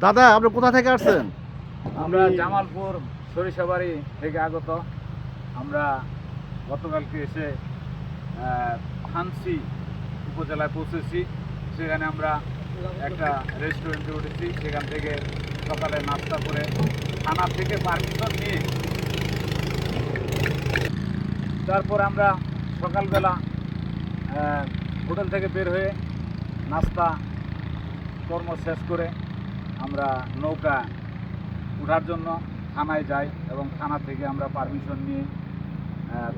দাদা আপনি কোথা থেকে আসছেন? আমরা জামালপুর সরিষাবাড়ি থেকে আগত। আমরা গতকালকে এসে থানসি উপজেলায় পৌঁছেছি। সেখানে আমরা একটা রেস্টুরেন্টে উঠেছি। সেখান থেকে সকালে নাস্তা করে থানা থেকে পারমিশন নিয়ে তারপর আমরা সকালবেলা হোটেল থেকে বের হয়ে নাস্তা কর্ম শেষ করে আমরা নৌকা ওঠার জন্য থানায় যাই এবং থানা থেকে আমরা পারমিশন নিয়ে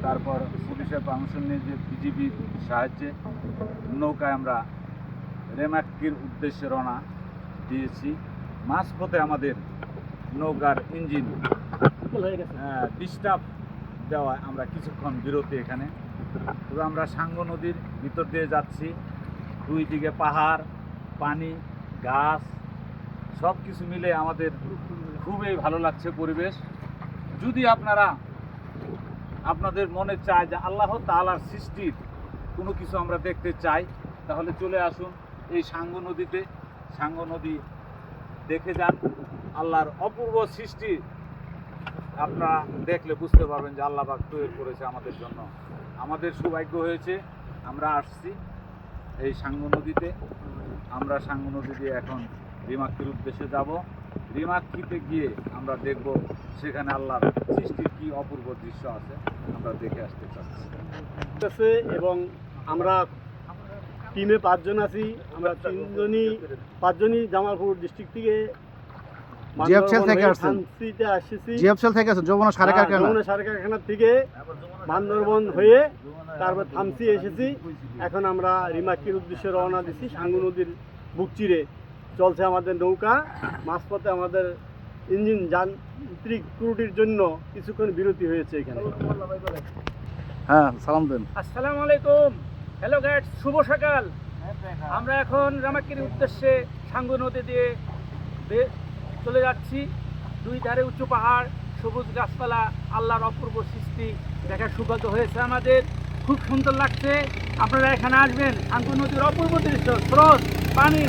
তারপর পুলিশের পারমিশন নিয়ে যে বিজিবির সাহায্যে নৌকায় আমরা রেমাক্কির উদ্দেশ্যে রওনা দিয়েছি। মাঝপথে আমাদের নৌকার ইঞ্জিন ডিস্টার্ব দেওয়ায় আমরা কিছুক্ষণ বিরতি এখানে। তবে আমরা সাঙ্গু নদীর ভিতর দিয়ে যাচ্ছি। দুই দিকে পাহাড়, পানি, গাছ সব কিছু মিলে আমাদের খুবই ভালো লাগছে পরিবেশ। যদি আপনাদের মনে চায় যে আল্লাহ তাআলার সৃষ্টির কোনো কিছু আমরা দেখতে চাই, তাহলে চলে আসুন এই সাঙ্গু নদীতে। সাঙ্গু নদী দেখে যান। আল্লাহর অপূর্ব সৃষ্টি আপনারা দেখলে বুঝতে পারবেন যে আল্লাহ পাক তৈরি করেছে আমাদের জন্য। আমাদের সৌভাগ্য হয়েছে, আমরা আসছি এই সাঙ্গু নদীতে। আমরা সাঙ্গু নদী দিয়ে এখন রিমাক্কির উদ্দেশ্যে যাব। রিমাক্কিতে গিয়ে আমরা দেখব সেখানে আল্লাহর সৃষ্টির কি অপূর্ব দৃশ্য আছে, আমরা দেখে আসতে চাচ্ছি। এবং আমরা টিমে 5 জন আছি। আমরা 5জনই জামালপুর ডিস্ট্রিক্ট থেকে জিএফসিএল থেকে আসছেন? থানসিতে আসছি। জিএফসিএল থেকে আসছেন? যমুনা সার কারখানা? যমুনা সার কারখানা থেকে বান্দরবন হয়ে তারপর থানসি এসেছি। এখন আমরা রিমাক্কির উদ্দেশ্যে রওনা দিছি। সাঙ্গু নদীর বুক চিরে চলছে আমাদের নৌকা। মাঝপথে আমাদের ইঞ্জিন যান্ত্রিক ত্রুটির জন্য কিছুক্ষণ বিরতি হয়েছে এখানে। হ্যাঁ, সালাম দেন। আসসালামু আলাইকুম। হ্যালো গাইড, শুভ সকাল। আমরা এখন রামাক্কির উদ্দেশ্যে সাঙ্গু নদী দিয়ে চলে যাচ্ছি। দুই ধারে উঁচু পাহাড়, সবুজ গাছপালা, আল্লাহর অপূর্ব সৃষ্টি দেখার সৌভাগ্য হয়েছে আমাদের। খুব সুন্দর লাগছে। আপনারা এখানে আসবেন। সাঙ্গু নদীর অপূর্ব দৃশ্য, স্রোত, পানি।